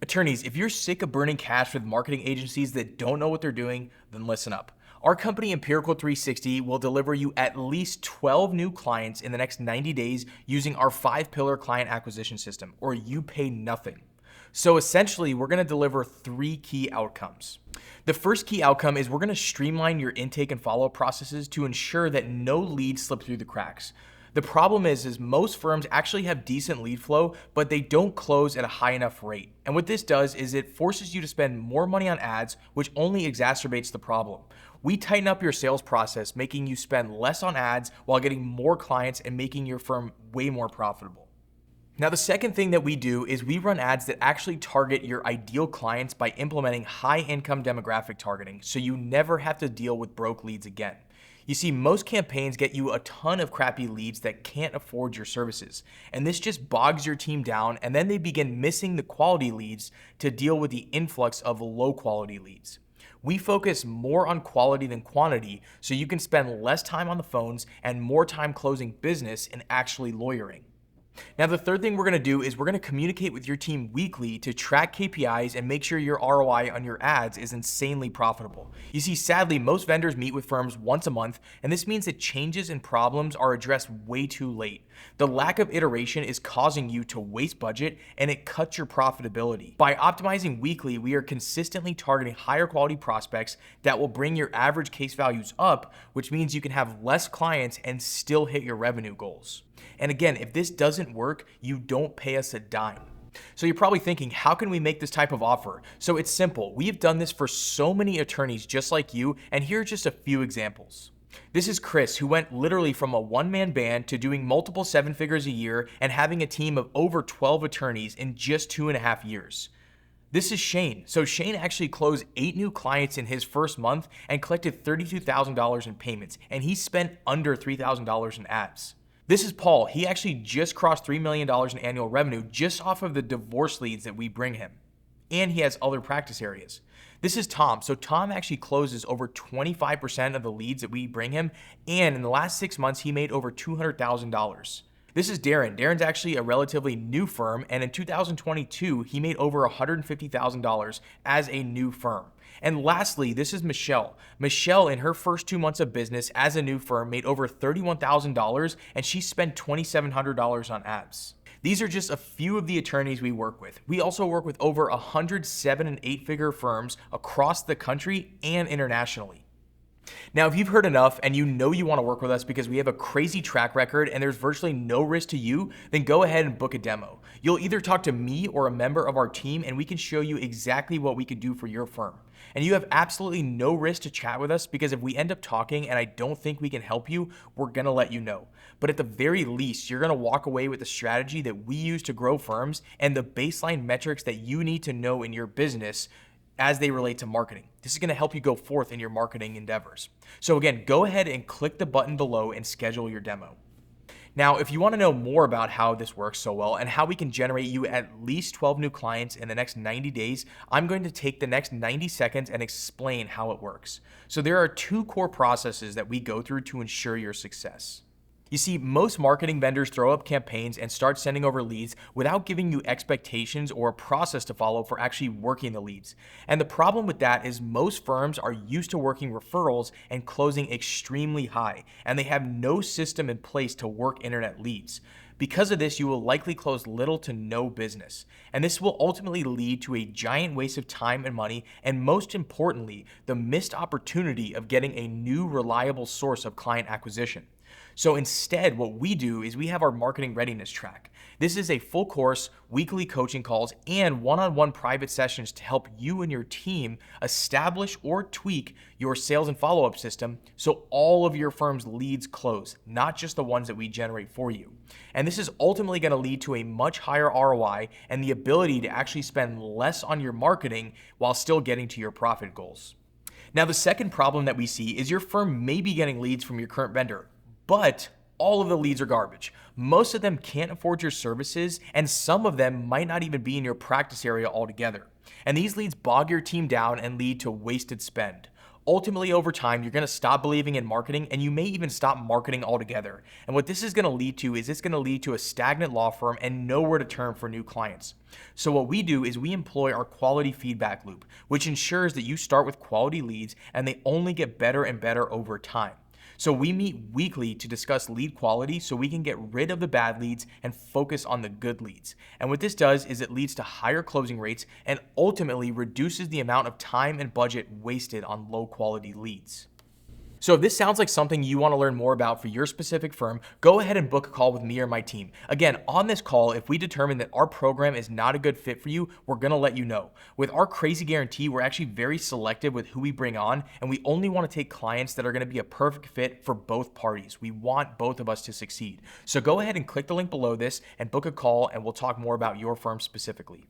Attorneys, if you're sick of burning cash with marketing agencies that don't know what they're doing, then listen up. Our company, Empirical 360, will deliver you at least 12 new clients in the next 90 days using our 5-pillar client acquisition system, or you pay nothing. So essentially, we're gonna deliver 3 key outcomes. The first key outcome is we're gonna streamline your intake and follow-up processes to ensure that no leads slip through the cracks. The problem is most firms actually have decent lead flow, but they don't close at a high enough rate. And what this does is it forces you to spend more money on ads, which only exacerbates the problem. We tighten up your sales process, making you spend less on ads while getting more clients and making your firm way more profitable. Now, the second thing that we do is we run ads that actually target your ideal clients by implementing high income demographic targeting, so you never have to deal with broke leads again. You see, most campaigns get you a ton of crappy leads that can't afford your services, and this just bogs your team down, and then they begin missing the quality leads to deal with the influx of low quality leads. We focus more on quality than quantity, so you can spend less time on the phones and more time closing business and actually lawyering. Now, the third thing we're going to do is we're going to communicate with your team weekly to track KPIs and make sure your ROI on your ads is insanely profitable. You see, sadly, most vendors meet with firms once a month, and this means that changes and problems are addressed way too late. The lack of iteration is causing you to waste budget, and it cuts your profitability. By optimizing weekly, we are consistently targeting higher quality prospects that will bring your average case values up, which means you can have less clients and still hit your revenue goals. And again, if this doesn't work, you don't pay us a dime. So you're probably thinking, how can we make this type of offer? So it's simple. We have done this for so many attorneys just like you, and here are just a few examples. This is Chris, who went literally from a one-man band to doing multiple 7 figures a year and having a team of over 12 attorneys in just 2.5 years. This is Shane. So Shane actually closed 8 new clients in his first month and collected $32,000 in payments, and he spent under $3,000 in ads. This is Paul. He actually just crossed $3 million in annual revenue just off of the divorce leads that we bring him. And he has other practice areas. This is Tom. So Tom actually closes over 25% of the leads that we bring him. And in the last 6 months, he made over $200,000. This is Darren. Darren's actually a relatively new firm. And in 2022, he made over $150,000 as a new firm. And lastly, this is Michelle. Michelle, in her first 2 months of business as a new firm, made over $31,000, and she spent $2,700 on ads. These are just a few of the attorneys we work with. We also work with over 100 7- and 8-figure firms across the country and internationally. Now, if you've heard enough and you know you want to work with us because we have a crazy track record and there's virtually no risk to you, then go ahead and book a demo. You'll either talk to me or a member of our team, and we can show you exactly what we could do for your firm. And you have absolutely no risk to chat with us, because if we end up talking and I don't think we can help you, we're going to let you know. But at the very least, you're going to walk away with the strategy that we use to grow firms and the baseline metrics that you need to know in your business as they relate to marketing. This is going to help you go forth in your marketing endeavors. So again, go ahead and click the button below and schedule your demo. Now, if you want to know more about how this works so well and how we can generate you at least 12 new clients in the next 90 days, I'm going to take the next 90 seconds and explain how it works. So there are 2 core processes that we go through to ensure your success. You see, most marketing vendors throw up campaigns and start sending over leads without giving you expectations or a process to follow for actually working the leads. And the problem with that is most firms are used to working referrals and closing extremely high, and they have no system in place to work internet leads. Because of this, you will likely close little to no business. And this will ultimately lead to a giant waste of time and money, and most importantly, the missed opportunity of getting a new reliable source of client acquisition. So instead, what we do is we have our marketing readiness track. This is a full course, weekly coaching calls, and one-on-one private sessions to help you and your team establish or tweak your sales and follow-up system so all of your firm's leads close, not just the ones that we generate for you. And this is ultimately going to lead to a much higher ROI and the ability to actually spend less on your marketing while still getting to your profit goals. Now, the second problem that we see is your firm may be getting leads from your current vendor, but all of the leads are garbage. Most of them can't afford your services, and some of them might not even be in your practice area altogether. And these leads bog your team down and lead to wasted spend. Ultimately, over time, you're going to stop believing in marketing and you may even stop marketing altogether. And what this is going to lead to is it's going to lead to a stagnant law firm and nowhere to turn for new clients. So what we do is we employ our quality feedback loop, which ensures that you start with quality leads and they only get better and better over time. So we meet weekly to discuss lead quality so we can get rid of the bad leads and focus on the good leads. And what this does is it leads to higher closing rates and ultimately reduces the amount of time and budget wasted on low quality leads. So if this sounds like something you want to learn more about for your specific firm, go ahead and book a call with me or my team. Again, on this call, if we determine that our program is not a good fit for you, we're going to let you know. With our crazy guarantee, we're actually very selective with who we bring on, and we only want to take clients that are going to be a perfect fit for both parties. We want both of us to succeed. So go ahead and click the link below this and book a call, and we'll talk more about your firm specifically.